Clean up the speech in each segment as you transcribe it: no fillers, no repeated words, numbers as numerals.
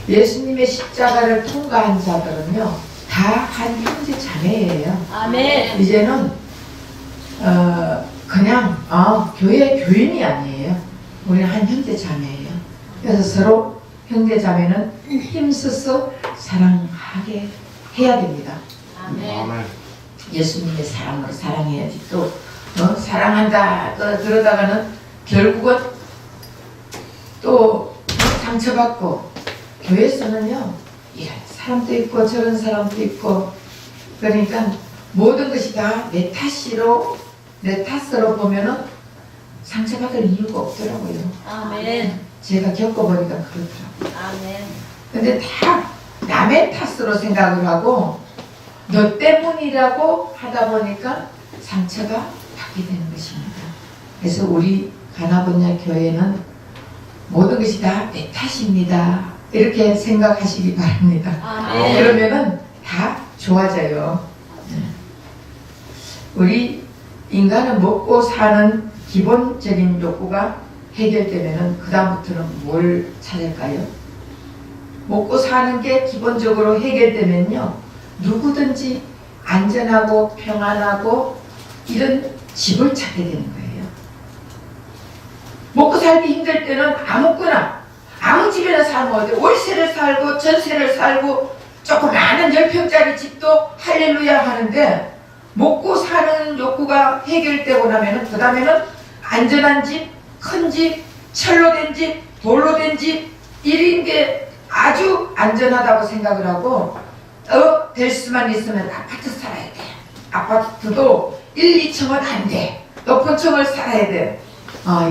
예수님의 십자가를 통과한 자들은요 다 한 형제 자매예요. 아멘. 이제는 그냥 교회 교인이 아니에요. 우리는 한 형제 자매예요. 그래서 서로 형제 자매는 힘써서 사랑하게 해야 됩니다. 아멘. 예수님의 사랑으로 사랑해야지. 또 사랑한다 그러다가는 결국은 또 상처받고, 교회에서는요 이런 사람도 있고 저런 사람도 있고, 그러니까 모든 것이 다 내 탓으로 보면은 상처받을 이유가 없더라고요. 아멘. 제가 겪어보니까 그렇더라고요. 아멘. 근데 다 남의 탓으로 생각을 하고 너 때문이라고 하다 보니까 상처가 받게 되는 것입니다. 그래서 우리 가나보냐 교회는 모든 것이 다 내 탓입니다, 이렇게 생각하시기 바랍니다. 아멘. 그러면은 다 좋아져요. 우리 인간은 먹고 사는 기본적인 욕구가 해결되면은 그 다음부터는 뭘 찾을까요? 먹고 사는 게 기본적으로 해결되면요 누구든지 안전하고 평안하고 이런 집을 찾게 되는 거예요. 먹고 살기 힘들 때는 아무거나 아무 집에나 살면 어때? 월세를 살고 전세를 살고 조금 많은 10평짜리 집도 할렐루야 하는데, 먹고 사는 욕구가 해결되고 나면은 그 다음에는 안전한 집, 큰 집, 철로 된 집, 돌로 된 집, 이런 게 아주 안전하다고 생각을 하고, 될 수만 있으면 아파트 살아야 돼. 아파트도 1, 2층은 안 돼. 높은 층을 살아야 돼.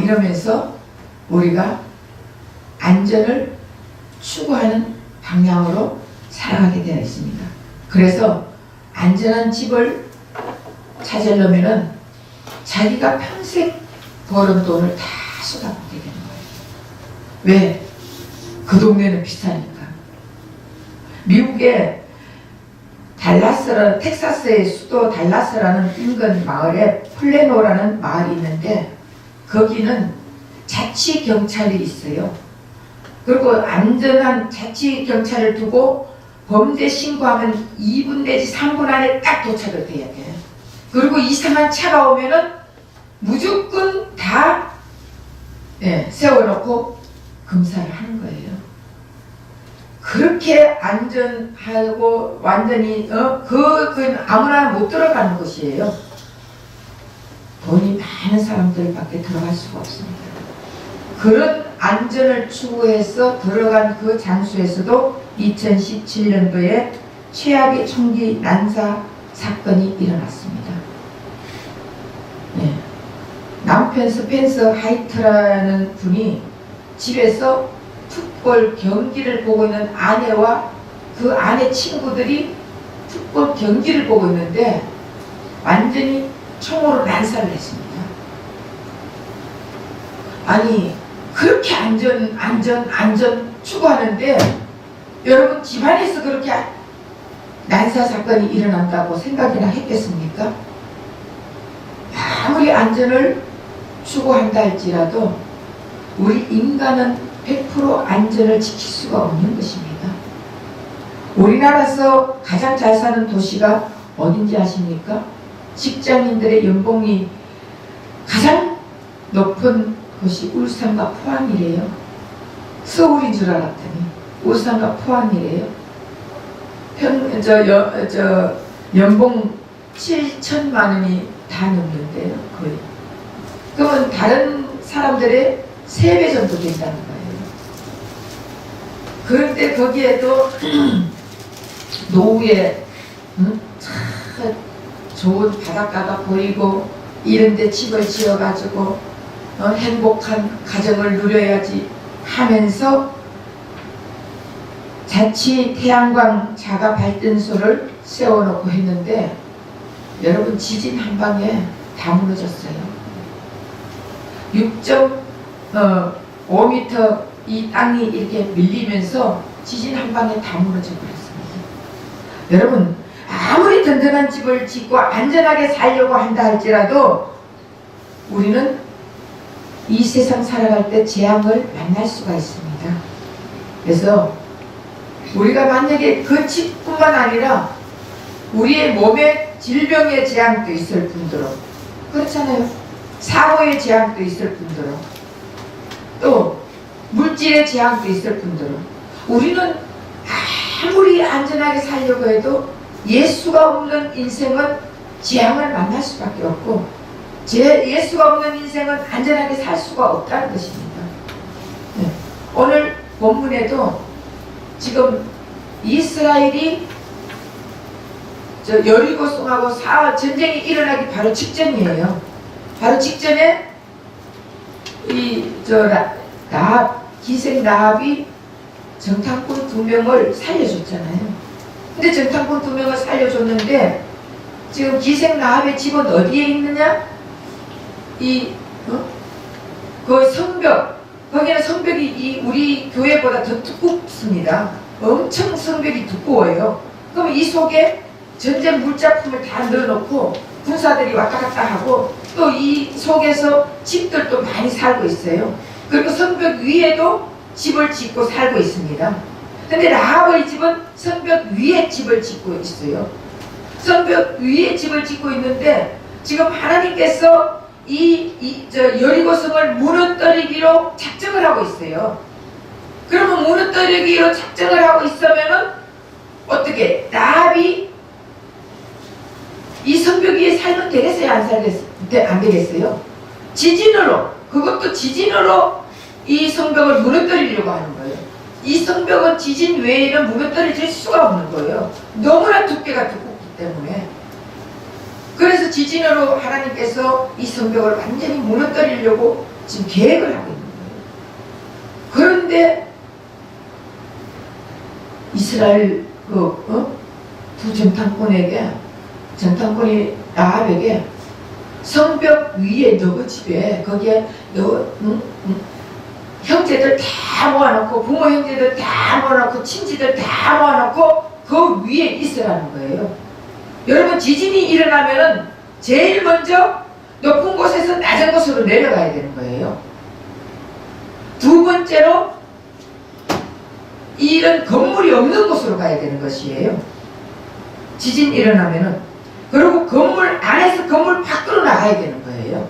이러면서 우리가 안전을 추구하는 방향으로 살아가게 되어 있습니다. 그래서 안전한 집을 찾으려면은 자기가 평생 벌은 돈을 다 쏟아붓게 되는 거예요. 왜? 그 동네는 비싸니까. 미국의 텍사스의 수도 달라스라는 인근 마을에 플레노라는 마을이 있는데, 거기는 자치경찰이 있어요. 그리고 안전한 자치경찰을 두고 범죄 신고하면 2분 내지 3분 안에 딱 도착을 해야 돼요. 그리고 이상한 차가 오면은 무조건 다 세워놓고 검사를 하는 거예요. 그렇게 안전하고 완전히 그 아무나 못 들어가는 곳이에요. 돈이 많은 사람들밖에 들어갈 수가 없습니다. 그런 안전을 추구해서 들어간 그 장소에서도 2017년도에 최악의 총기 난사 사건이 일어났습니다. 남편 스펜서 하이트라는 분이 집에서 풋볼 경기를 보고 있는 아내와 그 아내 친구들이 풋볼 경기를 보고 있는데 완전히 총으로 난사를 했습니다. 아니 그렇게 안전 추구하는데 여러분 집안에서 그렇게 난사 사건이 일어난다고 생각이나 했겠습니까? 아무리 안전을 추구한다 할지라도 우리 인간은 100% 안전을 지킬 수가 없는 것입니다. 우리나라에서 가장 잘 사는 도시가 어딘지 아십니까? 직장인들의 연봉이 가장 높은 곳이 울산과 포항이래요. 서울인 줄 알았더니 울산과 포항이래요. 연봉 7천만 원이 다 넘는데요, 거의. 그러면 다른 사람들의 3배 정도 된다는 거예요. 그런데 거기에도 노후에 참 좋은 바닷가가 보이고 이런데 집을 지어가지고 행복한 가정을 누려야지 하면서 자치 태양광 자가 발전소를 세워놓고 했는데 여러분 지진 한 방에 다 무너졌어요. 6.5m 이 땅이 이렇게 밀리면서 지진 한 방에 다 무너져 버렸습니다. 여러분 아무리 든든한 집을 짓고 안전하게 살려고 한다 할지라도 우리는 이 세상 살아갈 때 재앙을 만날 수가 있습니다. 그래서 우리가 만약에 그 집뿐만 아니라 우리의 몸에 질병의 재앙도 있을 뿐더러, 그렇잖아요. 사고의 재앙도 있을 뿐더러, 또 물질의 재앙도 있을 뿐더러, 우리는 아무리 안전하게 살려고 해도 예수가 없는 인생은 재앙을 만날 수밖에 없고, 예수가 없는 인생은 안전하게 살 수가 없다는 것입니다. 네. 오늘 본문에도 지금 이스라엘이 여리고성하고 전쟁이 일어나기 바로 직전이에요. 바로 직전에 기생 라합이 정탐꾼 2명을 살려줬잖아요. 근데 정탐꾼 2명을 살려줬는데 지금 기생 라합의 집은 어디에 있느냐? 그 성벽, 거기는 성벽이 우리 교회보다 더 두껍습니다. 엄청 성벽이 두꺼워요. 그럼 이 속에 전쟁 물자품을 다 넣어놓고 군사들이 왔다 갔다 하고, 또 이 속에서 집들도 많이 살고 있어요. 그리고 성벽 위에도 집을 짓고 살고 있습니다. 근데 라합의 집은 성벽 위에 집을 짓고 있어요. 성벽 위에 집을 짓고 있는데 지금 하나님께서 여리고성을 무너뜨리기로 작정을 하고 있어요. 그러면 무너뜨리기로 작정을 하고 있으면은 어떻게 라합이 이 성벽 위에 살면 되겠어요? 안 되겠어요? 지진으로, 그것도 지진으로 이 성벽을 무너뜨리려고 하는 거예요. 이 성벽은 지진 외에는 무너뜨릴 수가 없는 거예요. 너무나 두께가 두껍기 때문에. 그래서 지진으로 하나님께서 이 성벽을 완전히 무너뜨리려고 지금 계획을 하고 있는 거예요. 그런데 이스라엘 두 전탐꾼이 라합에게 성벽 위에 너희 집에 거기에 형제들 다 모아놓고, 부모 형제들 다 모아놓고, 친지들 다 모아놓고 그 위에 있으라는 거예요. 여러분, 지진이 일어나면은 제일 먼저 높은 곳에서 낮은 곳으로 내려가야 되는 거예요. 두 번째로 이런 건물이 없는 곳으로 가야 되는 것이에요. 지진 일어나면은. 그리고 건물 안에서 건물 밖으로 나가야 되는 거예요.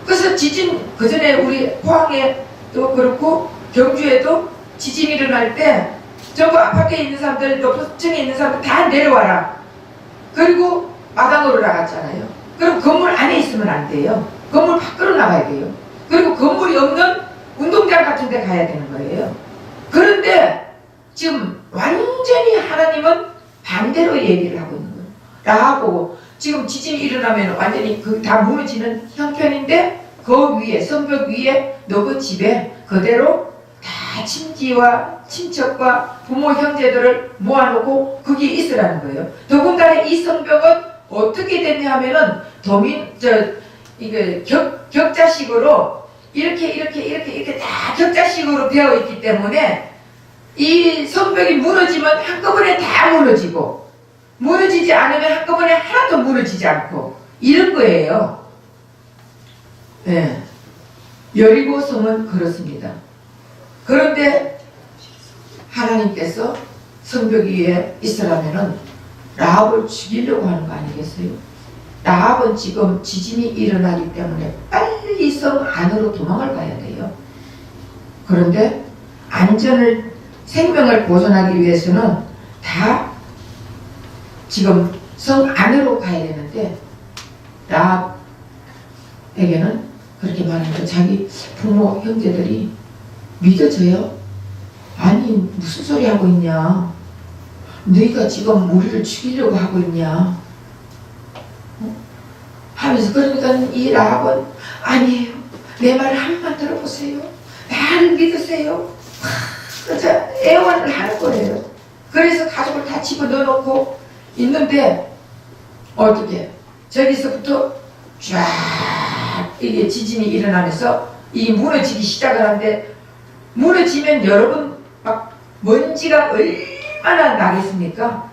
그래서 지진, 그 전에 우리 포항에도 그렇고 경주에도 지진 일어날 때 전부 아파트에 있는 사람들, 높은 층에 있는 사람들 다 내려와라. 그리고 마당으로 나갔잖아요. 그럼 건물 안에 있으면 안 돼요. 건물 밖으로 나가야 돼요. 그리고 건물이 없는 운동장 같은 데 가야 되는 거예요. 그런데 지금 완전히 하나님은 반대로 얘기를 하고 있는 거예요. 라하고 지금 지진이 일어나면 완전히 다 무너지는 형편인데 그 위에, 성벽 위에 너그 집에 그대로 다 친지와 친척과 부모 형제들을 모아놓고 거기에 있으라는 거예요. 더군다나 이 성벽은 어떻게 됐냐 하면은 격자식으로 이렇게 다 격자식으로 되어 있기 때문에 이 성벽이 무너지면 한꺼번에 다 무너지고, 무너지지 않으면 한꺼번에 하나도 무너지지 않고 이런 거예요. 네. 여리고성은 그렇습니다. 그런데 하나님께서 성벽 위에 있으라면은 라합을 죽이려고 하는 거 아니겠어요? 라합은 지금 지진이 일어나기 때문에 빨리 성 안으로 도망을 가야 돼요. 그런데 생명을 보존하기 위해서는 다 지금 성 안으로 가야 되는데 라합에게는 그렇게 말하니까 자기 부모 형제들이 믿어져요? 아니 무슨 소리 하고 있냐? 너희가 지금 우리를 죽이려고 하고 있냐? 하면서, 그러니까 이 라합은 아니에요, 내 말을 한 번만 들어보세요, 나를 믿으세요, 그래서 애원을 하는 거예요. 그래서 가족을 다 집어넣어놓고 있는데 어떻게 저기서부터 쫙 이게 지진이 일어나면서 이 무너지기 시작을 하는데, 무너지면 여러분 막 먼지가 얼마나 나겠습니까?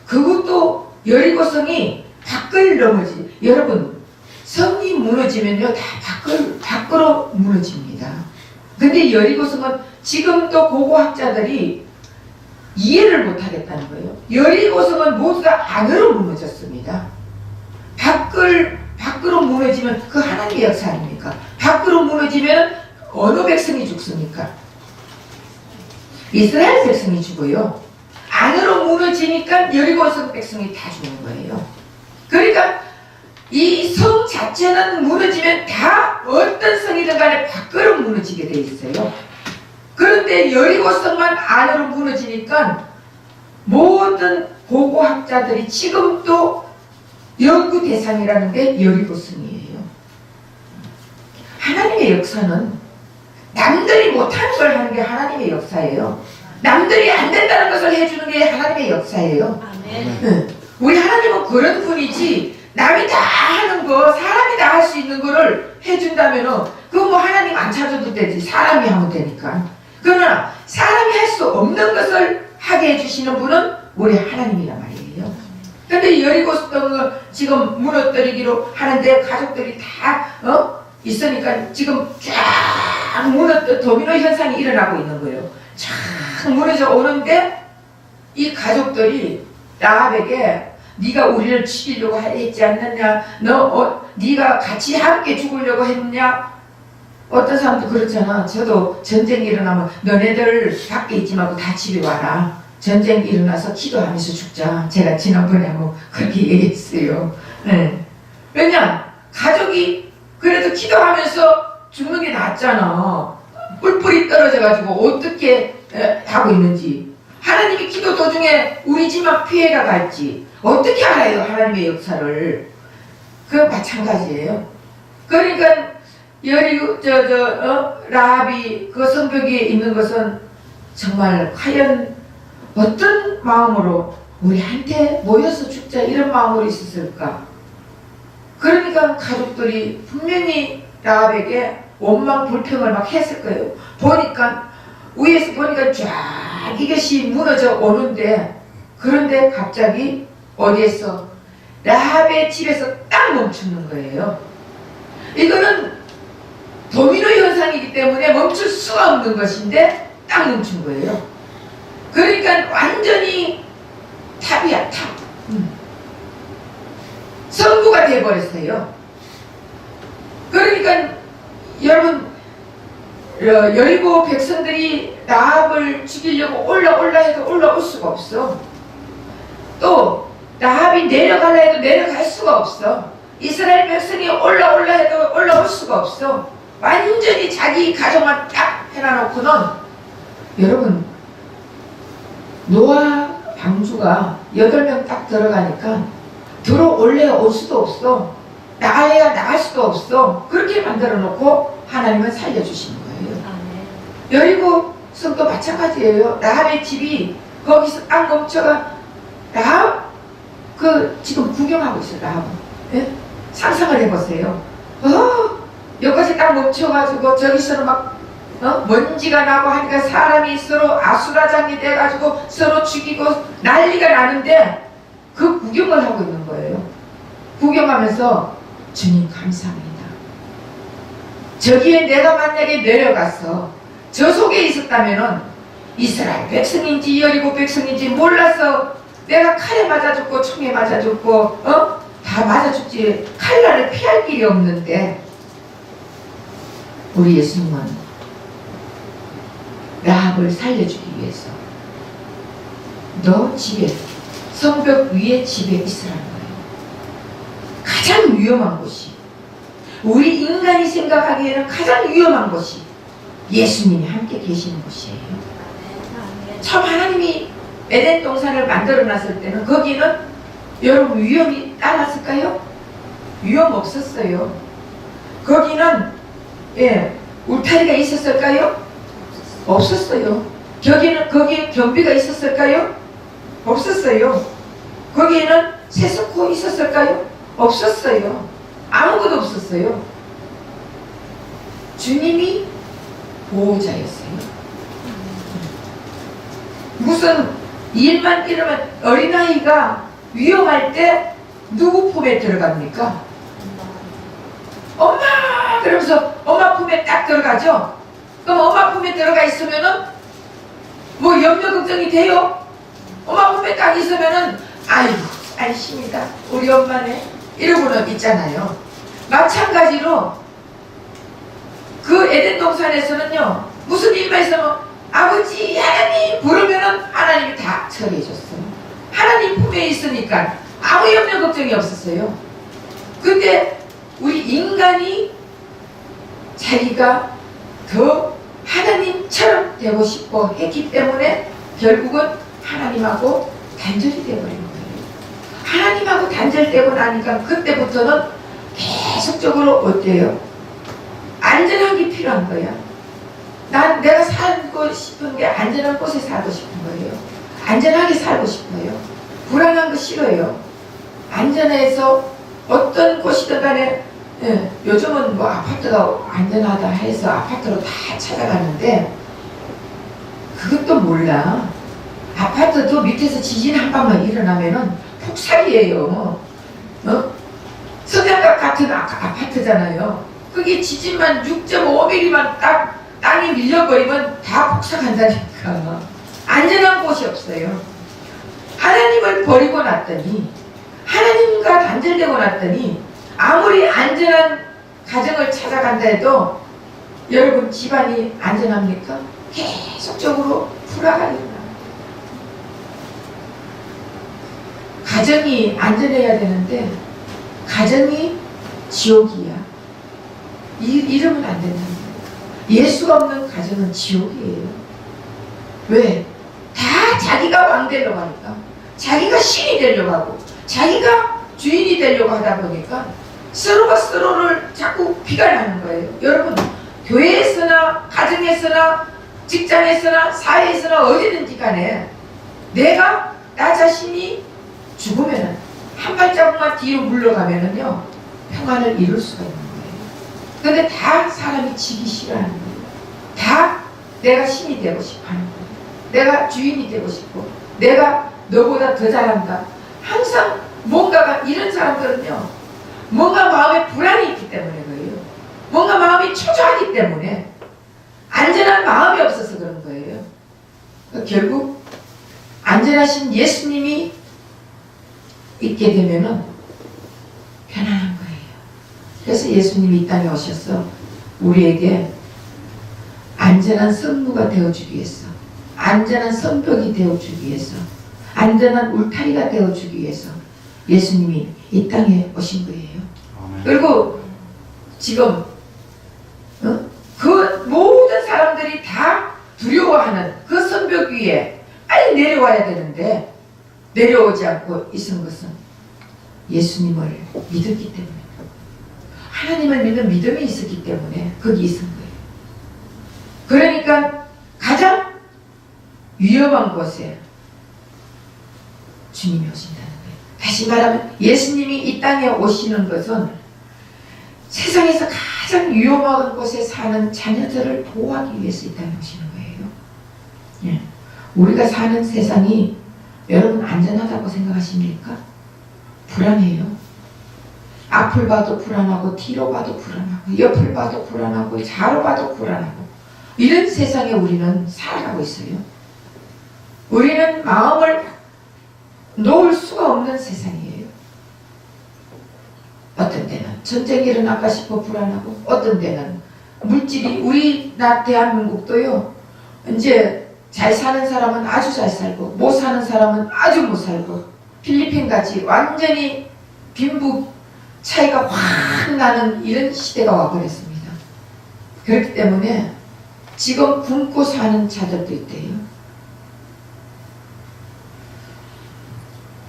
그것도 여리고성이 밖을 넘어지. 여러분, 성이 무너지면요 다 밖으로 무너집니다. 근데 여리고성은 지금도 고고학자들이 이해를 못하겠다는 거예요. 여리고성은 모두 다 안으로 무너졌습니다. 밖으로 무너지면 그 하나님의 역사 아닙니까? 밖으로 무너지면 어느 백성이 죽습니까? 이스라엘 백성이 죽어요. 안으로 무너지니까 여리고성 백성이 다 죽는 거예요. 그러니까 이 성 자체는 무너지면 다 어떤 성이든 간에 밖으로 무너지게 돼 있어요. 그런데 여리고성만 안으로 무너지니까 모든 고고학자들이 지금도 연구 대상이라는 게 여리고성이에요. 하나님의 역사는 남들이 못하는 걸 하는 게 하나님의 역사예요. 남들이 안 된다는 것을 해주는 게 하나님의 역사예요. 아멘. 우리 하나님은 그런 분이지 남이 다 하는 거, 사람이 다 할 수 있는 거를 해준다면은 그거 뭐 하나님 안 찾아도 되지. 사람이 하면 되니까. 그러나 사람이 할 수 없는 것을 하게 해주시는 분은 우리 하나님이란 말이에요. 근데 여리고성을 지금 무너뜨리기로 하는데 가족들이 다 있으니까 지금 쫙 도미노 현상이 일어나고 있는 거예요. 쫙 무너져 오는데 이 가족들이 라합에게 네가 우리를 죽이려고 했지 않느냐? 네가 같이 함께 죽으려고 했느냐? 어떤 사람도 그렇잖아. 저도 전쟁이 일어나면 너네들 밖에 있지 말고 다 집에 와라. 전쟁이 일어나서 기도하면서 죽자. 제가 지난번에 뭐 그렇게 얘기했어요. 네. 왜냐? 가족이 그래도 기도하면서 죽는 게 낫잖아. 뿔뿔이 떨어져가지고 어떻게 하고 있는지. 하나님이 기도 도중에 우리 집만 피해가 갈지 어떻게 알아요? 하나님의 역사를. 그 마찬가지예요. 그러니까 라합이 그 성벽에 있는 것은 정말 과연 어떤 마음으로 우리한테 모여서 죽자 이런 마음으로 있었을까? 그러니까 가족들이 분명히 라합에게 원망 불평을 막 했을 거예요. 위에서 보니까 쫙 이것이 무너져 오는데, 그런데 갑자기 어디에서 라합의 집에서 딱 멈추는 거예요. 이거는 도미노 현상이기 때문에 멈출 수가 없는 것인데 딱 멈춘 거예요. 그러니까 완전히 탑이야, 탑. 성부가 되어버렸어요. 그러니까 여러분, 여리고 백성들이 라합을 죽이려고 올라 해도 올라올 수가 없어. 또 라합이 내려가려 해도 내려갈 수가 없어. 이스라엘 백성이 올라 해도 올라올 수가 없어. 완전히 자기 가정만 딱 해놔놓고는, 여러분, 노아 방주가 8명 딱 들어가니까 올라올 수도 없어. 나갈 수도 없어. 그렇게 만들어 놓고 하나님은 살려주시는 거예요. 여리고 성도 마찬가지예요. 라합의 집이 거기서 딱 멈춰가, 라합 지금 구경하고 있어요. 라합은. 예? 상상을 해보세요. 여기까지 딱 멈춰가지고 저기서는 막 먼지가 나고 하니까 사람이 서로 아수라장이 돼가지고 서로 죽이고 난리가 나는데 그 구경을 하고 있는 거예요. 구경하면서 주님 감사합니다. 저기에 내가 만약에 내려가서 저 속에 있었다면은 이스라엘 백성인지 여리고 백성인지 몰라서 내가 칼에 맞아 죽고 총에 맞아 죽고 다 맞아 죽지, 칼날을 피할 길이 없는데, 우리 예수님은 라합을 살려주기 위해서 너 집에, 성벽 위에 집에 있으라는 거예요. 가장 위험한 곳이, 우리 인간이 생각하기에는 가장 위험한 곳이 예수님이 함께 계시는 곳이에요. 처음 하나님이 에덴 동산을 만들어 놨을 때는 거기는 여러분 위험이 따랐을까요? 위험 없었어요. 거기는 울타리가 있었을까요? 없었어요. 거기에 경비가 있었을까요? 없었어요. 거기에는 세스코 있었을까요? 없었어요. 아무것도 없었어요. 주님이 보호자였어요. 무슨 일만 이러면 어린아이가 위험할 때 누구 품에 들어갑니까? 엄마! 그러면서 엄마 품에 딱 들어가죠? 그럼 엄마 품에 들어가 있으면은 뭐 염려 걱정이 돼요? 엄마 품에 딱 있으면은 아이고 안심이다 우리 엄마네 이러고는 있잖아요. 마찬가지로 그 에덴 동산에서는요 무슨 일만 있으면 아버지 하나님 부르면은 하나님이 다 처리해 줬어요. 하나님 품에 있으니까 아무 염려 걱정이 없었어요. 근데 우리 인간이 자기가 더 하나님처럼 되고 싶어 했기 때문에 결국은 하나님하고 단절이 되어버린 거예요. 하나님하고 단절되고 나니까 그때부터는 계속적으로 어때요? 안전함이 필요한 거야. 내가 살고 싶은 게 안전한 곳에 살고 싶은 거예요. 안전하게 살고 싶어요. 불안한 거 싫어요. 안전해서 어떤 곳이든 간에 요즘은 뭐 아파트가 안전하다 해서 아파트로 다 찾아가는데 그것도 몰라. 아파트도 밑에서 지진 한 방만 일어나면은 폭삭이에요. 석양각 같은 아파트잖아요. 그게 지진만 6.5mm만 딱 땅이 밀려버리면 다 폭삭한다니까. 안전한 곳이 없어요. 하나님을 버리고 났더니 하나님과 단절되고 났더니 아무리 안전한 가정을 찾아간다 해도 여러분 집안이 안전합니까? 계속적으로 불화가 일어나. 가정이 안전해야 되는데 가정이 지옥이야. 이러면 안 된다는 거예요. 예수가 없는 가정은 지옥이에요. 왜? 다 자기가 왕 되려고 하니까 자기가 신이 되려고 하고 자기가 주인이 되려고 하다 보니까 서로가 서로를 자꾸 비관하는 거예요. 여러분 교회에서나 가정에서나 직장에서나 사회에서나 어디든지 간에 내가 나 자신이 죽으면은 한 발자국만 뒤로 물러가면은요 평안을 이룰 수가 있는 거예요. 근데 다 사람이 지기 싫어하는 거예요. 다 내가 신이 되고 싶어 하는 거예요. 내가 주인이 되고 싶고 내가 너보다 더 잘한다. 항상 뭔가가 이런 사람들은요 뭔가 마음에 불안이 있기 때문에 그래요. 뭔가 마음이 초조하기 때문에 안전한 마음이 없어서 그런 거예요. 그러니까 결국 안전하신 예수님이 있게 되면은 편안한 거예요. 그래서 예수님이 이 땅에 오셔서 우리에게 안전한 성부가 되어주기 위해서, 안전한 성벽이 되어주기 위해서, 안전한 울타리가 되어주기 위해서 예수님이 이 땅에 오신 거예요. 아멘. 그리고 지금 그 모든 사람들이 다 두려워하는 그 성벽 위에 빨리 내려와야 되는데 내려오지 않고 있은 것은 예수님을 믿었기 때문에, 하나님을 믿는 믿음이 있었기 때문에 거기 있은 거예요. 그러니까 가장 위험한 곳에 주님이 오신다는 거예요. 다시 말하면 예수님이 이 땅에 오시는 것은 세상에서 가장 위험한 곳에 사는 자녀들을 보호하기 위해서 이 땅에 오시는 거예요. 예. 우리가 사는 세상이 여러분 안전하다고 생각하십니까? 불안해요. 앞을 봐도 불안하고 뒤로 봐도 불안하고 옆을 봐도 불안하고 좌로 봐도 불안하고 이런 세상에 우리는 살아가고 있어요. 우리는 마음을 놓을 수가 없는 세상이에요. 어떤 때는 전쟁이 일어날까 싶어 불안하고 어떤 때는 물질이 우리 대한민국도요 이제 잘 사는 사람은 아주 잘 살고 못 사는 사람은 아주 못 살고 필리핀같이 완전히 빈부 차이가 확 나는 이런 시대가 와버렸습니다. 그렇기 때문에 지금 굶고 사는 자들도 있대요.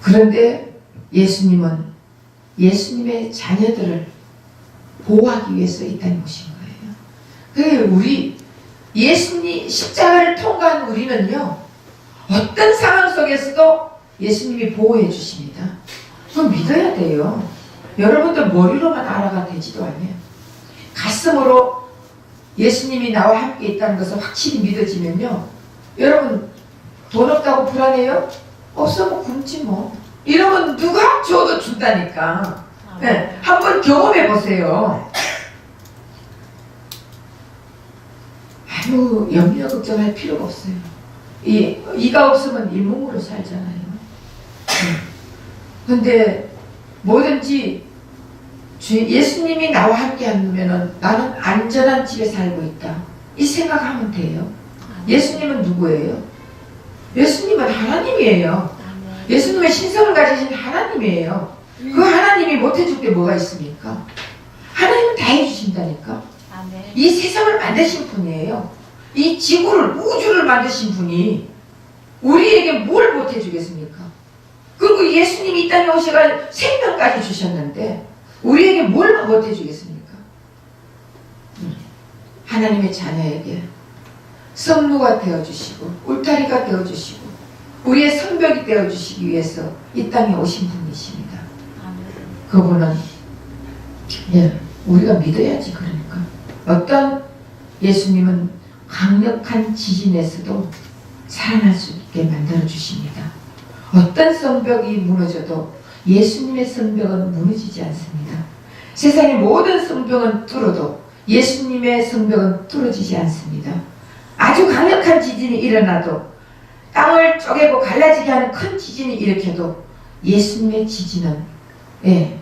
그런데 예수님은 예수님의 자녀들을 보호하기 위해서 이 땅에 오신 거예요. 우리 예수님 십자가를 통과한 우리는요 어떤 상황 속에서도 예수님이 보호해 주십니다. 그건 믿어야 돼요. 여러분들 머리로만 알아가 되지도 않아요. 가슴으로 예수님이 나와 함께 있다는 것을 확실히 믿어지면요 여러분 돈 없다고 불안해요? 없으면 굶지 뭐. 이러면 누가 줘도 준다니까. 네, 한번 경험해 보세요. 아무 염려 걱정할 필요가 없어요. 이가 없으면 일몸으로 살잖아요. 근데 뭐든지 예수님이 나와 함께 하면은 나는 안전한 집에 살고 있다. 이 생각하면 돼요. 예수님은 누구예요? 예수님은 하나님이에요. 예수님의 신성을 가지신 하나님이에요. 그 하나님이 못해줄 게 뭐가 있습니까? 하나님은 다 해주신다니까. 이 세상을 만드신 분이에요. 이 지구를, 우주를 만드신 분이 우리에게 뭘 못해주겠습니까? 그리고 예수님이 이 땅에 오셔가 생명까지 주셨는데 우리에게 뭘 못해주겠습니까? 하나님의 자녀에게 성루가 되어주시고 울타리가 되어주시고 우리의 성벽이 되어주시기 위해서 이 땅에 오신 분이십니다. 그분은 우리가 믿어야지. 그러니까 어떤 예수님은 강력한 지진에서도 살아날 수 있게 만들어 주십니다. 어떤 성벽이 무너져도 예수님의 성벽은 무너지지 않습니다. 세상의 모든 성벽은 뚫어도 예수님의 성벽은 뚫어지지 않습니다. 아주 강력한 지진이 일어나도 땅을 쪼개고 갈라지게 하는 큰 지진이 일으켜도 예수님의 지진은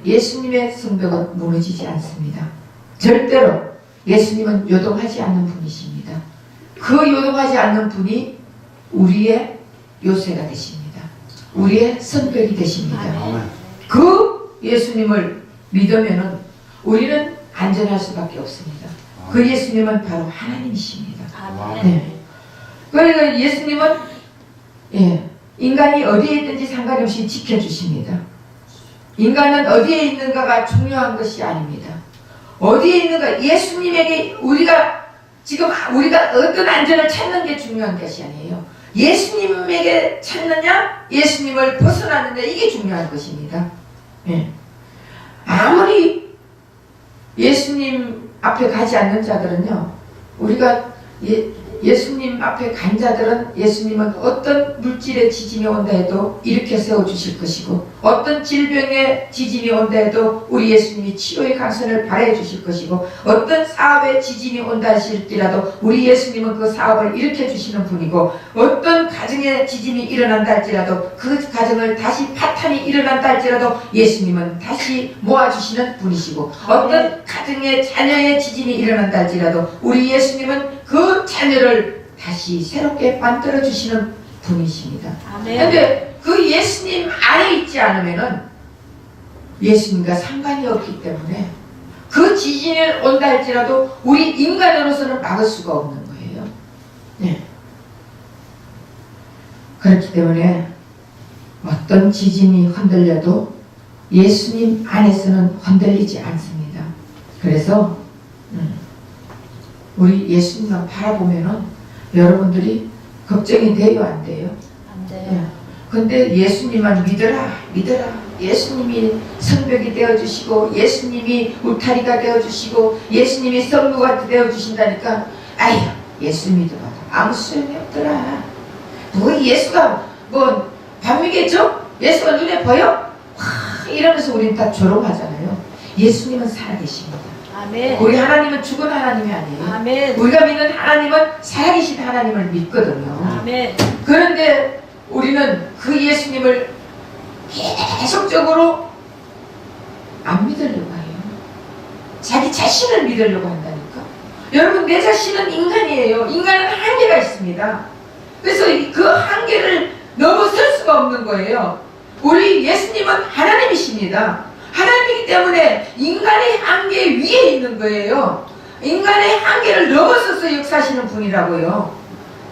예수님의 성벽은 무너지지 않습니다. 절대로 예수님은 요동하지 않는 분이십니다. 그 요동하지 않는 분이 우리의 요새가 되십니다. 우리의 성벽이 되십니다. 그 예수님을 믿으면은 우리는 안전할 수밖에 없습니다. 그 예수님은 바로 하나님이십니다. 그러니까 예수님은 인간이 어디에 있든지 상관없이 지켜주십니다. 인간은 어디에 있는가가 중요한 것이 아닙니다. 어디에 있는가, 예수님에게 우리가 어떤 안전을 찾는 게 중요한 것이 아니에요. 예수님에게 찾느냐, 예수님을 벗어나느냐, 이게 중요한 것입니다. 아무리 예수님 앞에 가지 않는 자들은요, 우리가 예수님 앞에 간 자들은 예수님은 어떤 물질의 지진이 온다 해도 일으켜 세워주실 것이고 어떤 질병의 지진이 온다 해도 우리 예수님이 치료의 강선을 발휘해 주실 것이고 어떤 사업의 지진이 온다 할지라도 우리 예수님은 그 사업을 일으켜 주시는 분이고 어떤 가정의 지진이 일어난다 할지라도 그 가정을 다시 파탄이 일어난다 할지라도 예수님은 다시 모아주시는 분이시고 어떤 가정의 자녀의 지진이 일어난다 할지라도 우리 예수님은 그 자녀를 다시 새롭게 만들어 주시는 분이십니다. 그런데 그 예수님 안에 있지 않으면은 예수님과 상관이 없기 때문에 그 지진이 온다 할지라도 우리 인간으로서는 막을 수가 없는 거예요. 그렇기 때문에 어떤 지진이 흔들려도 예수님 안에서는 흔들리지 않습니다. 그래서 우리 예수님만 바라보면은 여러분들이 걱정이 돼요, 안 돼요? 안 돼요. 근데 예수님만 믿어라. 예수님이 성벽이 되어주시고 예수님이 울타리가 되어주시고 예수님이 성루가 되어주신다니까 아유, 예수 믿어봐도 아무 소용이 없더라. 뭐 예수가 뭐 반미겠죠? 예수가 눈에 보여? 이러면서 우리는 다 조롱하잖아요. 예수님은 살아계십니다. 아멘. 우리 하나님은 죽은 하나님이 아니에요. 아멘. 우리가 믿는 하나님은 살아계신 하나님을 믿거든요. 아멘. 그런데 우리는 그 예수님을 계속적으로 안 믿으려고 해요. 자기 자신을 믿으려고 한다니까. 여러분, 내 자신은 인간이에요. 인간은 한계가 있습니다. 그래서 그 한계를 넘어설 수가 없는 거예요. 우리 예수님은 하나님이십니다. 하나님이기 때문에 인간의 한계 위에 있는 거예요. 인간의 한계를 넘어서서 역사하시는 분이라고요.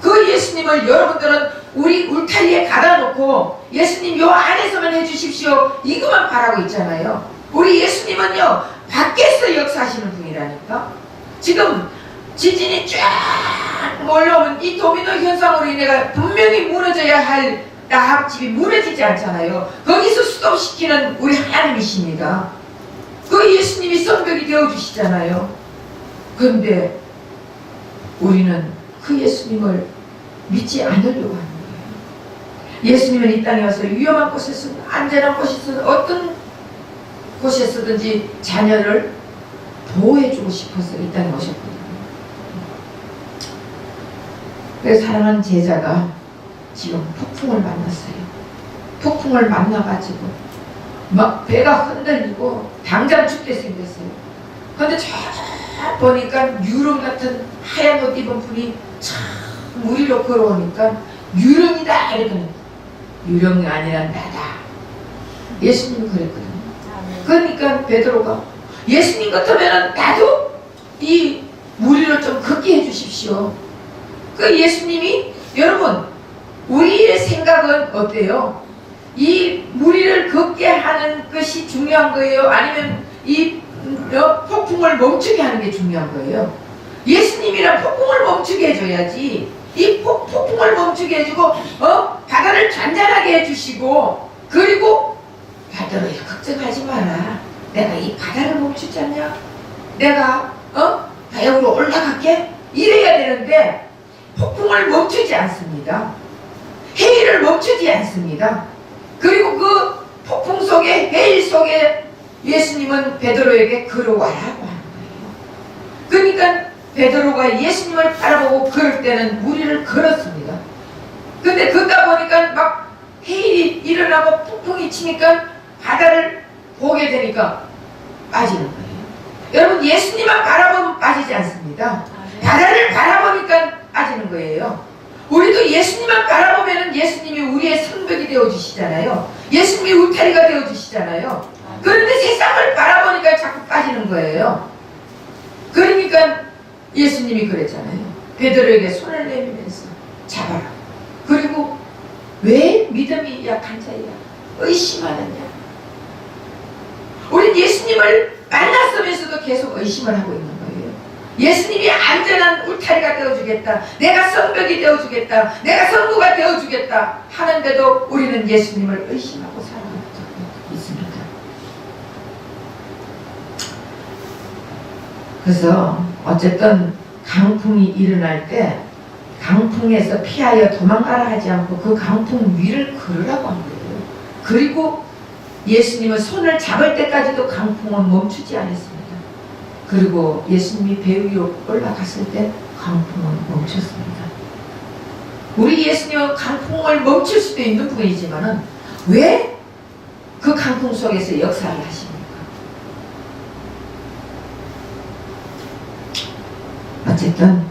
그 예수님을 여러분들은 우리 울타리에 가다 놓고 예수님 요 안에서만 해주십시오 이것만 바라고 있잖아요. 우리 예수님은요 밖에서 역사하시는 분이라니까. 지금 지진이 쫙 몰려오면 이 도미노 현상으로 인해 분명히 무너져야 할 라합 집이 무너지지 않잖아요. 거기서 스톱시키는 우리 하나님이십니다. 그 예수님이 성벽이 되어주시잖아요. 그런데 우리는 그 예수님을 믿지 않으려고 하는 거예요. 예수님은 이 땅에 와서 위험한 곳에서든 안전한 곳에서든 어떤 곳에서든지 자녀를 보호해주고 싶어서 이 땅에 오셨거든요. 그래서 사랑하는 제자가 지금 폭풍을 만났어요. 폭풍을 만나가지고 막 배가 흔들리고 당장 죽게 생겼어요. 근데 저 보니까 유령 같은 하얀 옷 입은 분이 참 물 위로 걸어오니까 유령이다 이러더니 유령이 아니라 나다. 예수님이 그랬거든요. 그러니까 베드로가 예수님 같으면 나도 이 물 위로 좀 걷게 해주십시오. 그 예수님이 여러분 우리의 생각은 어때요? 이 물 위를 걷게 하는 것이 중요한 거예요? 아니면 이 폭풍을 멈추게 하는 게 중요한 거예요? 예수님이랑 폭풍을 멈추게 해줘야지. 이 폭풍을 멈추게 해주고 바다를 잔잔하게 해주시고 그리고 바다로 걱정하지 마라. 내가 이 바다를 멈추지 않냐? 내가 바다로 올라갈게? 이래야 되는데 폭풍을 멈추지 않습니다. 해일을 멈추지 않습니다. 그리고 그 폭풍 속에 해일 속에 예수님은 베드로에게 걸어와라고 하는 거예요. 그러니까 베드로가 예수님을 바라보고 걸을 때는 무리를 걸었습니다. 근데 걷다 보니까 막 해일이 일어나고 폭풍이 치니까 바다를 보게 되니까 빠지는 거예요. 여러분 예수님만 바라보면 빠지지 않습니다. 바다를 바라보니까 빠지는 거예요. 우리도 예수님만 바라보면 예수님이 우리의 성벽이 되어주시잖아요. 예수님이 울타리가 되어주시잖아요. 그런데 세상을 바라보니까 자꾸 빠지는 거예요. 그러니까 예수님이 그랬잖아요. 베드로에게 손을 내밀면서 잡아라. 그리고 왜 믿음이 약한 자야? 의심하느냐? 우린 예수님을 만났으면서도 계속 의심을 하고 있는 거예요. 예수님이 안전한 울타리가 되어주겠다. 내가 성벽이 되어주겠다. 내가 성부가 되어주겠다. 하는데도 우리는 예수님을 의심하고 살아가고 있습니다. 그래서 어쨌든 강풍이 일어날 때 강풍에서 피하여 도망가라 하지 않고 그 강풍 위를 걸으라고 한 거예요. 그리고 예수님은 손을 잡을 때까지도 강풍은 멈추지 않았습니다. 그리고 예수님이 배 위로 올라갔을 때 강풍은 멈췄습니다. 우리 예수님은 강풍을 멈출 수도 있는 분이지만은 왜 그 강풍 속에서 역사를 하십니까? 어쨌든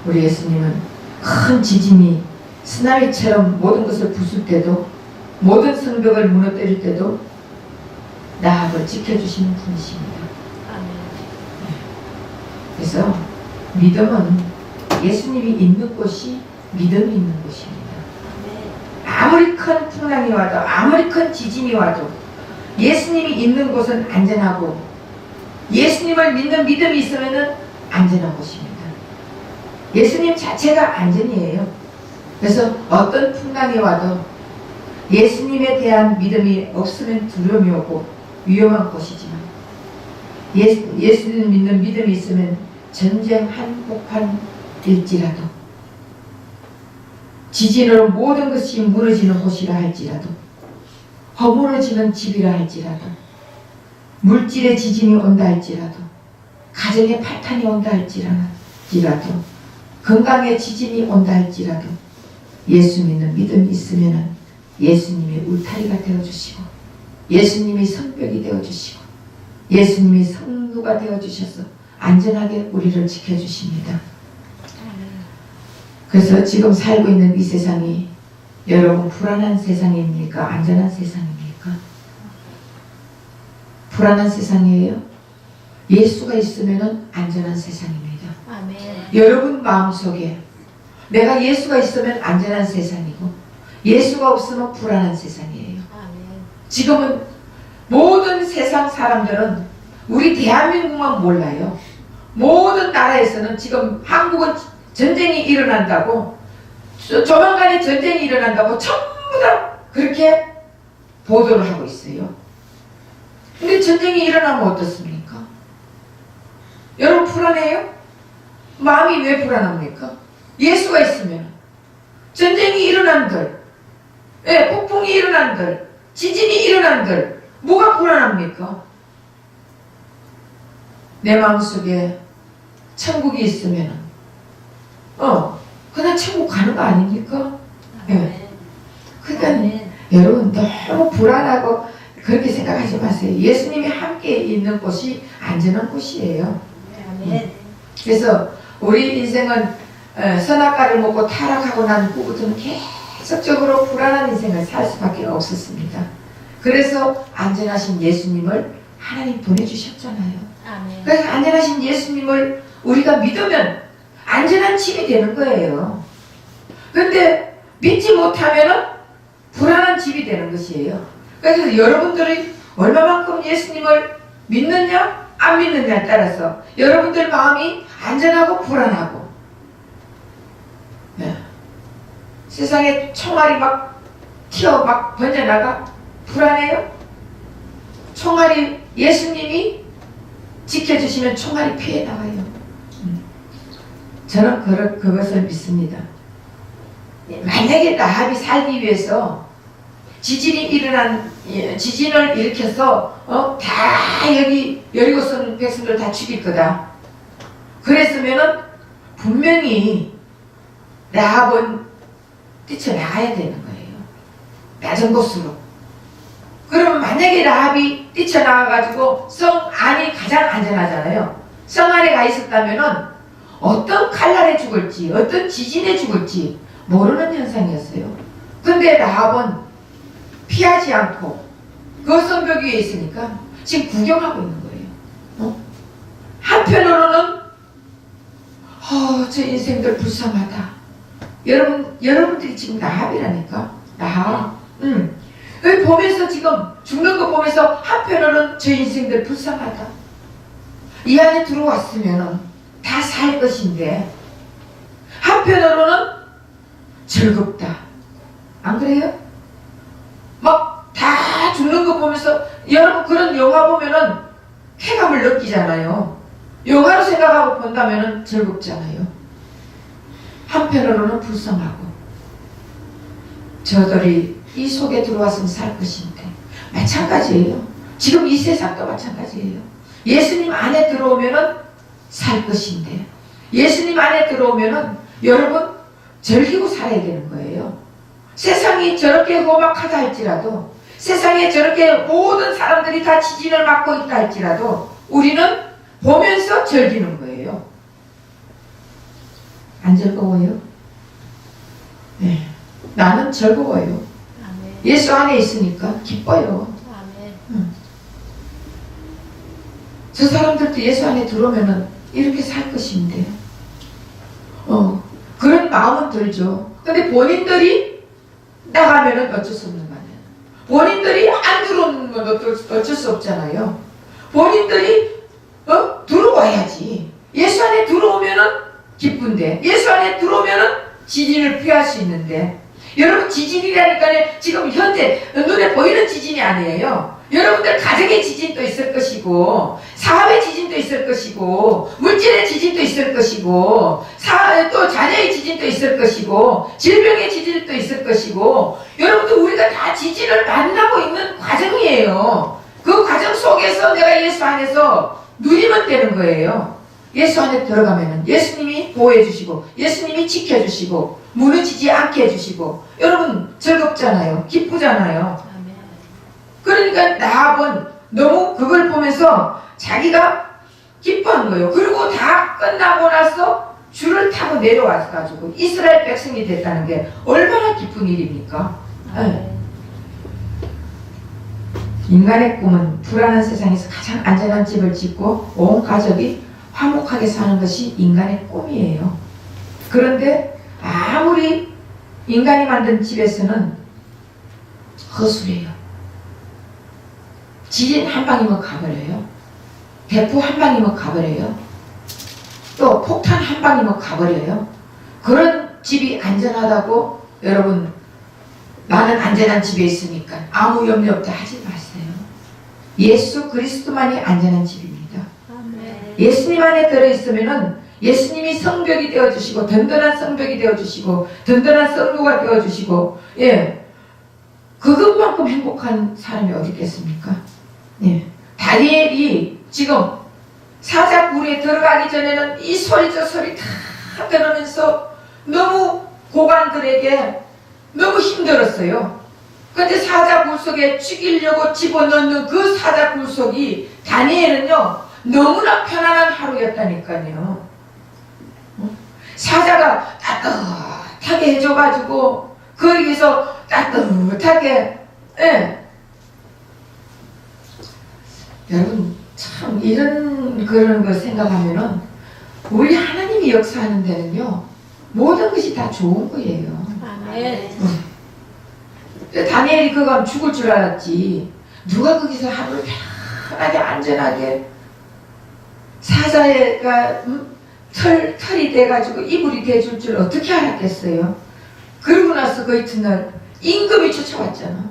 우리 예수님은 큰 지진이 쓰나미처럼 모든 것을 부술 때도 모든 성벽을 무너뜨릴 때도 나를 지켜주시는 분이십니다. 그래서 믿음은 예수님이 있는 곳이 믿음이 있는 곳입니다. 아무리 큰 풍랑이 와도 아무리 큰 지진이 와도 예수님이 있는 곳은 안전하고 예수님을 믿는 믿음이 있으면 안전한 곳입니다. 예수님 자체가 안전이에요. 그래서 어떤 풍랑이 와도 예수님에 대한 믿음이 없으면 두려움이 오고 위험한 곳이지만 예수님 믿는 믿음이 있으면 전쟁 한복판일지라도 지진으로 모든 것이 무너지는 곳이라 할지라도 허물어지는 집이라 할지라도 물질의 지진이 온다 할지라도 가정의 파탄이 온다 할지라도 건강의 지진이 온다 할지라도 예수 믿는 믿음이 있으면 예수님의 울타리가 되어주시고 예수님이 성벽이 되어주시고 예수님이 성부가 되어주셔서 안전하게 우리를 지켜주십니다. 그래서 지금 살고 있는 이 세상이 여러분 불안한 세상입니까? 안전한 세상입니까? 불안한 세상이에요. 예수가 있으면 안전한 세상입니다. 아멘. 여러분 마음속에 내가 예수가 있으면 안전한 세상이고 예수가 없으면 불안한 세상이에요. 아멘. 지금은 모든 세상 사람들은 우리 대한민국만 몰라요. 모든 나라에서는 지금 한국은 전쟁이 일어난다고 조만간에 전쟁이 일어난다고 전부 다 그렇게 보도를 하고 있어요. 근데 전쟁이 일어나면 어떻습니까? 여러분 불안해요? 마음이 왜 불안합니까? 예수가 있으면 전쟁이 일어난들 폭풍이 일어난들 지진이 일어난들 뭐가 불안합니까? 내 마음속에 천국이 있으면 그냥 천국 가는 거 아닙니까? 네. 그러니까 여러분 너무 불안하고 그렇게 생각하지 마세요. 예수님이 함께 있는 곳이 안전한 곳이에요. 그래서 우리 인생은 선악과를 먹고 타락하고 난 후부터는 계속적으로 불안한 인생을 살 수밖에 없었습니다. 그래서 안전하신 예수님을 하나님 보내주셨잖아요. 그래서 안전하신 예수님을 우리가 믿으면 안전한 집이 되는 거예요. 그런데 믿지 못하면 불안한 집이 되는 것이에요. 그래서 여러분들이 얼마만큼 예수님을 믿느냐 안 믿느냐에 따라서 여러분들 마음이 안전하고 불안하고, 네. 세상에 총알이 막 튀어 막 번져나가 불안해요? 총알이 예수님이 지켜주시면 총알이 피해 나와요. 저는 그것을 믿습니다. 만약에 라합이 살기 위해서 지진을 일으켜서 다 여기 여리고성 백성들 다 죽일 거다. 그랬으면은 분명히 라합은 뛰쳐나가야 되는 거예요. 낮은 곳으로. 그러면 만약에 라합이 뛰쳐나가가지고 성 안이 가장 안전하잖아요. 성 안에 가 있었다면은 어떤 칼날에 죽을지 어떤 지진에 죽을지 모르는 현상이었어요. 근데 라합은 피하지 않고 그 성벽 위에 있으니까 지금 구경하고 있는 거예요. 한편으로는 저 인생들 불쌍하다. 여러분들이 지금 라합이라니까. 라합. 여기 보면서 지금 죽는 거 보면서 한편으로는 저 인생들 불쌍하다. 이 안에 들어왔으면 다 살 것인데 한편으로는 즐겁다. 안 그래요? 막 다 죽는 거 보면서 여러분 그런 영화 보면은 쾌감을 느끼잖아요. 영화로 생각하고 본다면은 즐겁잖아요. 한편으로는 불쌍하고 저들이 이 속에 들어와서는 살 것인데 마찬가지예요. 지금 이 세상도 마찬가지예요. 예수님 안에 들어오면은 살 것인데 예수님 안에 들어오면은 여러분 즐기고 살아야 되는 거예요. 세상이 저렇게 험악하다 할지라도 세상에 저렇게 모든 사람들이 다 지진을 맞고 있다 할지라도 우리는 보면서 즐기는 거예요. 안 즐거워요? 네. 나는 즐거워요. 예수 안에 있으니까 기뻐요. 저 사람들도 예수 안에 들어오면은 이렇게 살 것인데 그런 마음은 들죠. 근데 본인들이 나가면은 어쩔 수 없는 거 아니에요. 본인들이 안 들어오면 어쩔 수 없잖아요. 본인들이 들어와야지. 예수 안에 들어오면은 기쁜데 예수 안에 들어오면은 지진을 피할 수 있는데 여러분 지진이라니까 지금 현재 눈에 보이는 지진이 아니에요. 여러분들 가정의 지진도 있을 것이고 사업의 지진도 있을 것이고 물질의 지진도 있을 것이고 또 자녀의 지진도 있을 것이고 질병의 지진도 있을 것이고 여러분들 우리가 다 지진을 만나고 있는 과정이에요. 그 과정 속에서 내가 예수 안에서 누리면 되는 거예요. 예수 안에 들어가면은 예수님이 보호해 주시고 예수님이 지켜주시고 무너지지 않게 해주시고 여러분 즐겁잖아요. 기쁘잖아요. 그러니까 라합은 너무 그걸 보면서 자기가 기뻐한 거예요. 그리고 다 끝나고 나서 줄을 타고 내려와가지고 이스라엘 백성이 됐다는 게 얼마나 기쁜 일입니까? 네. 인간의 꿈은 불안한 세상에서 가장 안전한 집을 짓고 온 가족이 화목하게 사는 것이 인간의 꿈이에요. 그런데 아무리 인간이 만든 집에서는 허술해요. 지진 한 방이면 가버려요. 대포 한 방이면 가버려요. 또 폭탄 한 방이면 가버려요. 그런 집이 안전하다고 여러분 나는 안전한 집에 있으니까 아무 염려 없다 하지 마세요. 예수 그리스도만이 안전한 집입니다. 예수님 안에 들어있으면은 예수님이 성벽이 되어주시고 든든한 성벽이 되어주시고 든든한 성도가 되어주시고 그것만큼 행복한 사람이 어디 있겠습니까? 다니엘이 지금 사자굴에 들어가기 전에는 이 소리 저 소리 다 들으면서 너무 고관들에게 너무 힘들었어요. 근데 사자굴 속에 죽이려고 집어넣는 그 사자굴 속이 다니엘은요 너무나 편안한 하루였다니까요. 사자가 따뜻하게 해줘가지고 거기서 따뜻하게 여러분 참 이런 그런 걸 생각하면은 우리 하나님이 역사하는 데는요 모든 것이 다 좋은 거예요. 아멘. 다니엘이 그거 하면 죽을 줄 알았지. 누가 거기서 하루를 편하게 안전하게 사자가 털이 돼가지고 이불이 돼줄 줄 어떻게 알았겠어요. 그러고 나서 그 이튿날 임금이 쫓아왔잖아.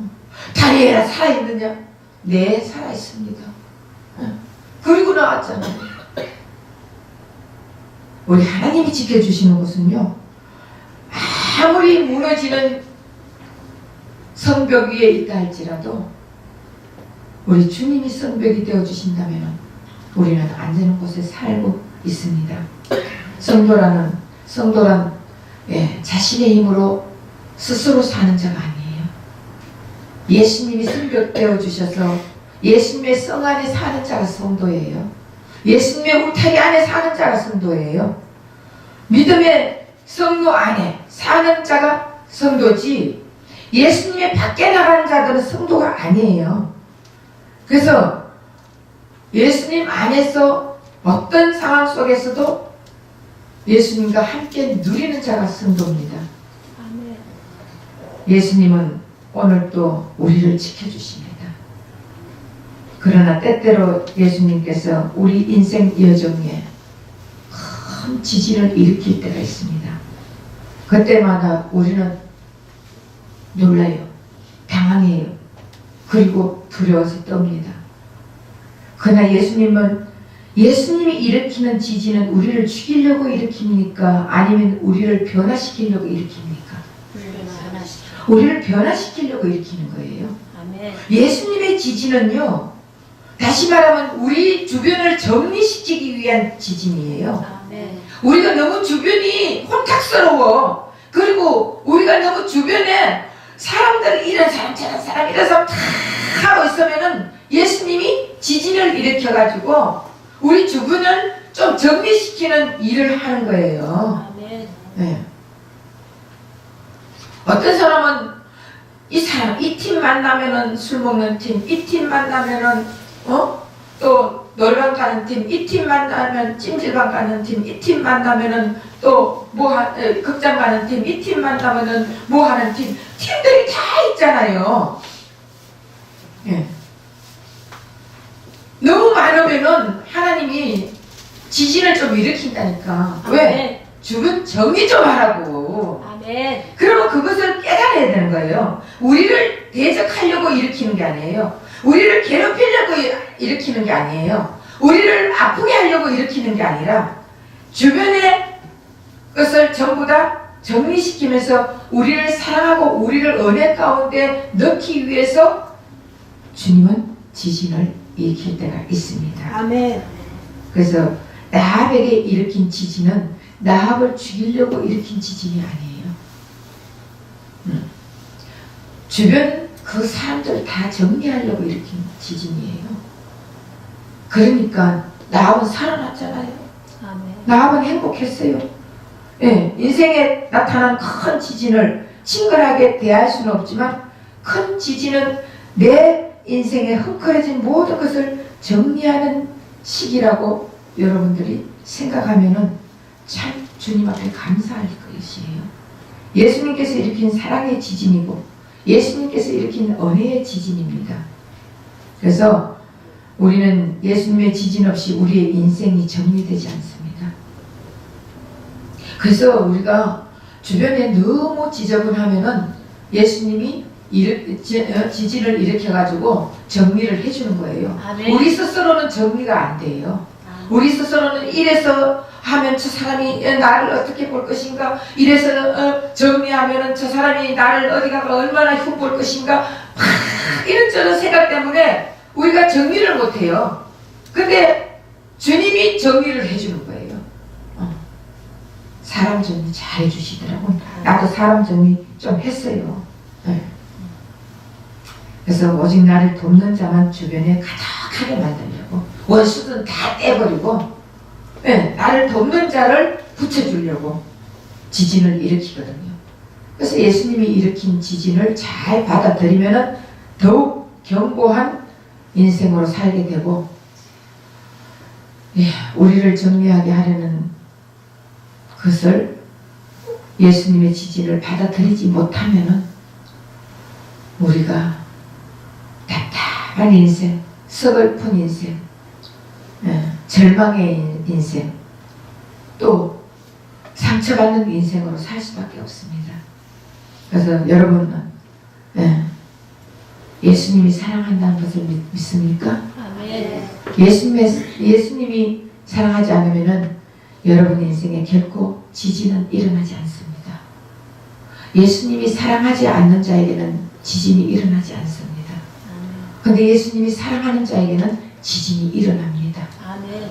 다니엘아 살아있느냐? 네 살아있습니다. 그리고 나왔잖아. 우리 하나님이 지켜주시는 것은요 아무리 무너지는 성벽 위에 있다 할지라도 우리 주님이 성벽이 되어주신다면 우리는 안전한 곳에 살고 있습니다. 성도란 자신의 힘으로 스스로 사는 자가 아니에요. 예수님이 성벽 되어주셔서 예수님의 성 안에 사는 자가 성도예요. 예수님의 울타리 안에 사는 자가 성도예요. 믿음의 성로 안에 사는 자가 성도지 예수님의 밖에 나가는 자들은 성도가 아니에요. 그래서 예수님 안에서 어떤 상황 속에서도 예수님과 함께 누리는 자가 성도입니다. 아멘. 예수님은 오늘 또 우리를 지켜주십니다. 그러나 때때로 예수님께서 우리 인생 여정에 큰 지진을 일으킬 때가 있습니다. 그때마다 우리는 놀라요. 당황해요. 그리고 두려워서 떱니다. 그러나 예수님이 일으키는 지진은 우리를 죽이려고 일으킵니까? 아니면 우리를 변화시키려고 일으킵니까? 우리를 변화시키려고 일으키는 거예요. 아멘. 예수님의 지진은요, 다시 말하면 우리 주변을 정리시키기 위한 지진이에요. 아멘. 우리가 너무 주변이 혼탁스러워. 그리고 우리가 너무 주변에 사람들 이런 사람 저런 사람 이런 사람 다 하고 있으면은 예수님이 지진을 일으켜가지고 우리 주변을 좀 정리시키는 일을 하는 거예요. 아멘. 네. 어떤 사람은 이 팀 만나면은 술 먹는 팀, 이 팀 만나면은 또 노래방 가는 팀, 이 팀 만나면 찜질방 가는 팀, 이 팀 만나면은 또 극장 가는 팀, 이 팀 만나면은 뭐 하는 팀, 팀들이 다 있잖아요. 예. 너무 많으면은 하나님이 지진을 좀 일으킨다니까. 왜? 주변 정리 좀 하라고. 아멘. 그러면 그것을 깨달아야 되는 거예요. 우리를 대적하려고 일으키는 게 아니에요. 우리를 괴롭히려고 일으키는 게 아니에요. 우리를 아프게 하려고 일으키는 게 아니라 주변의 것을 전부 다 정리시키면서 우리를 사랑하고 우리를 은혜 가운데 넣기 위해서 주님은 지진을 일으킬 때가 있습니다. 아멘. 그래서 나합에게 일으킨 지진은 나합을 죽이려고 일으킨 지진이 아니에요. 주변 그 사람들 다 정리하려고 일으킨 지진이에요. 그러니까 나합은 살아났잖아요. 아멘. 나합은 행복했어요. 예, 인생에 나타난 큰 지진을 친근하게 대할 수는 없지만 큰 지진은 내 인생에 헝클어진 모든 것을 정리하는 시기라고 여러분들이 생각하면은 참 주님 앞에 감사할 것이에요. 예수님께서 일으킨 사랑의 지진이고 예수님께서 일으킨 은혜의 지진입니다. 그래서 우리는 예수님의 지진 없이 우리의 인생이 정리되지 않습니다. 그래서 우리가 주변에 너무 지저분하면은 예수님이 지진을 일으켜가지고 정리를 해주는 거예요. 아멘. 우리 스스로는 정리가 안 돼요. 우리 스스로는 이래서 하면 저 사람이 나를 어떻게 볼 것인가, 이래서 정리하면 저 사람이 나를 어디가 얼마나 흉볼 것인가, 이런저런 생각 때문에 우리가 정리를 못해요. 근데 주님이 정리를 해주는 거예요. 사람 정리 잘 해주시더라고요. 나도 사람 정리 좀 했어요. 네. 그래서 오직 나를 돕는 자만 주변에 가득하게 만들려고 원수는 다 떼버리고 나를 돕는 자를 붙여주려고 지진을 일으키거든요. 그래서 예수님이 일으킨 지진을 잘 받아들이면 더욱 견고한 인생으로 살게 되고 우리를 정리하게 하려는 것을 예수님의 지진을 받아들이지 못하면 우리가 답답한 인생, 서글픈 인생, 절망의 인생, 또 상처받는 인생으로 살 수밖에 없습니다. 그래서 여러분은 예수님이 사랑한다는 것을 믿습니까? 아멘. 예수님이 사랑하지 않으면 여러분 인생에 결코 지진은 일어나지 않습니다. 예수님이 사랑하지 않는 자에게는 지진이 일어나지 않습니다. 그런데 예수님이 사랑하는 자에게는 지진이 일어납니다. 아멘.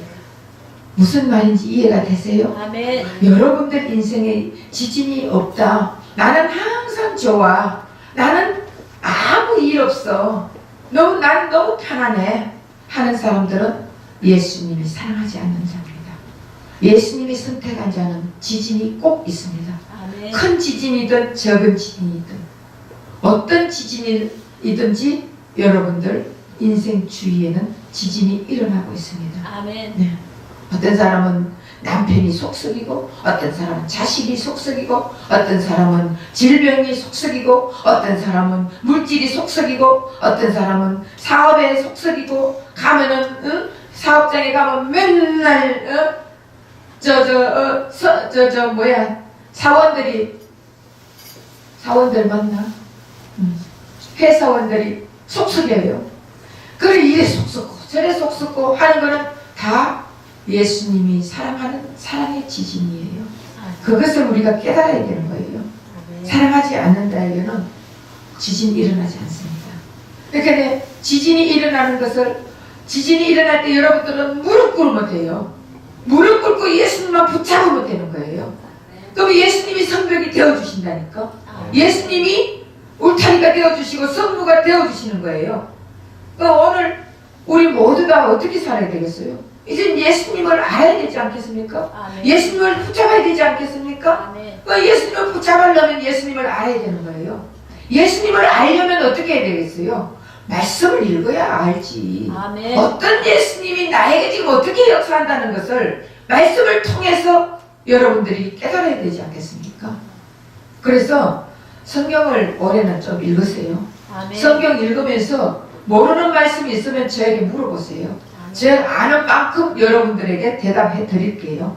무슨 말인지 이해가 되세요? 아멘. 여러분들 인생에 지진이 없다. 나는 항상 좋아. 나는 아무 일 없어. 난 너무 편안해. 하는 사람들은 예수님이 사랑하지 않는 자입니다. 예수님이 선택한 자는 지진이 꼭 있습니다. 아멘. 큰 지진이든 적은 지진이든 어떤 지진이든지 여러분들 인생 주위에는 지진이 일어나고 있습니다. 아멘. 어떤 사람은 남편이 속썩이고 어떤 사람은 자식이 속썩이고 어떤 사람은 질병이 속썩이고 어떤 사람은 물질이 속썩이고 어떤 사람은 사업에 속썩이고 가면은 사업장에 가면 맨날 사원들 만나 회사원들이 속썩여요. 그래 이래 속썩고 저래 속썩고 하는 거는 다 예수님이 사랑하는 사랑의 지진이에요. 그것을 우리가 깨달아야 되는 거예요. 사랑하지 않는 자에게는 지진이 일어나지 않습니다. 그러니까 지진이 일어나는 것을 지진이 일어날 때 여러분들은 무릎 꿇으면 돼요. 무릎 꿇고 예수님만 붙잡으면 되는 거예요. 그럼 예수님이 성벽이 되어주신다니까. 예수님이 울타리가 되어주시고 성부가 되어주시는 거예요. 오늘 우리 모두 다 어떻게 살아야 되겠어요? 이제 예수님을 알아야 되지 않겠습니까? 아멘. 예수님을 붙잡아야 되지 않겠습니까? 아멘. 예수님을 붙잡으려면 예수님을 알아야 되는 거예요. 예수님을 알려면 어떻게 해야 되겠어요? 말씀을 읽어야 알지. 아멘. 어떤 예수님이 나에게 지금 어떻게 역사한다는 것을 말씀을 통해서 여러분들이 깨달아야 되지 않겠습니까? 그래서 성경을 올해는 좀 읽으세요. 아멘. 성경 읽으면서 모르는 말씀이 있으면 저에게 물어보세요. 제가 아는 만큼 여러분들에게 대답해 드릴게요.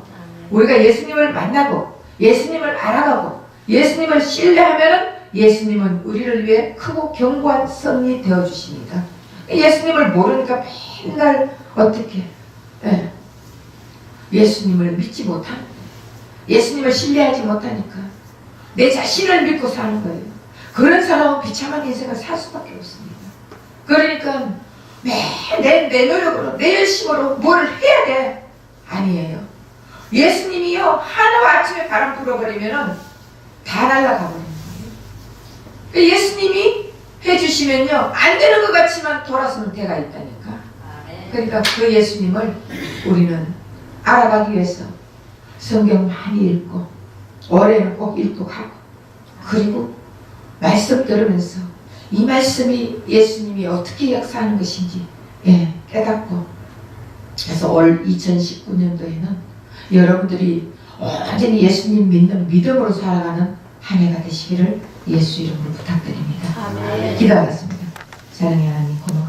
우리가 예수님을 만나고 예수님을 알아가고 예수님을 신뢰하면 예수님은 우리를 위해 크고 견고한 성이 되어주십니다. 예수님을 모르니까 맨날 어떻게 예수님을 믿지 못하는 예수님을 신뢰하지 못하니까 내 자신을 믿고 사는 거예요. 그런 사람은 비참한 인생을 살 수밖에 없습니다. 그러니까 내 노력으로 내 열심으로 뭘 해야 돼? 아니에요. 예수님이요 하루아침에 바람 불어버리면 다 날아가 버리는 거예요. 예수님이 해주시면요 안 되는 것 같지만 돌아서는 때가 있다니까. 그러니까 그 예수님을 우리는 알아가기 위해서 성경 많이 읽고 올해는 꼭 읽고 가고 그리고 말씀 들으면서 이 말씀이 예수님이 어떻게 역사하는 것인지 깨닫고 그래서 올 2019년도에는 여러분들이 완전히 예수님 믿는 믿음으로 살아가는 한 해가 되시기를 예수 이름으로 부탁드립니다. 아멘. 기도하겠습니다. 사랑의 하나님 고맙습니다.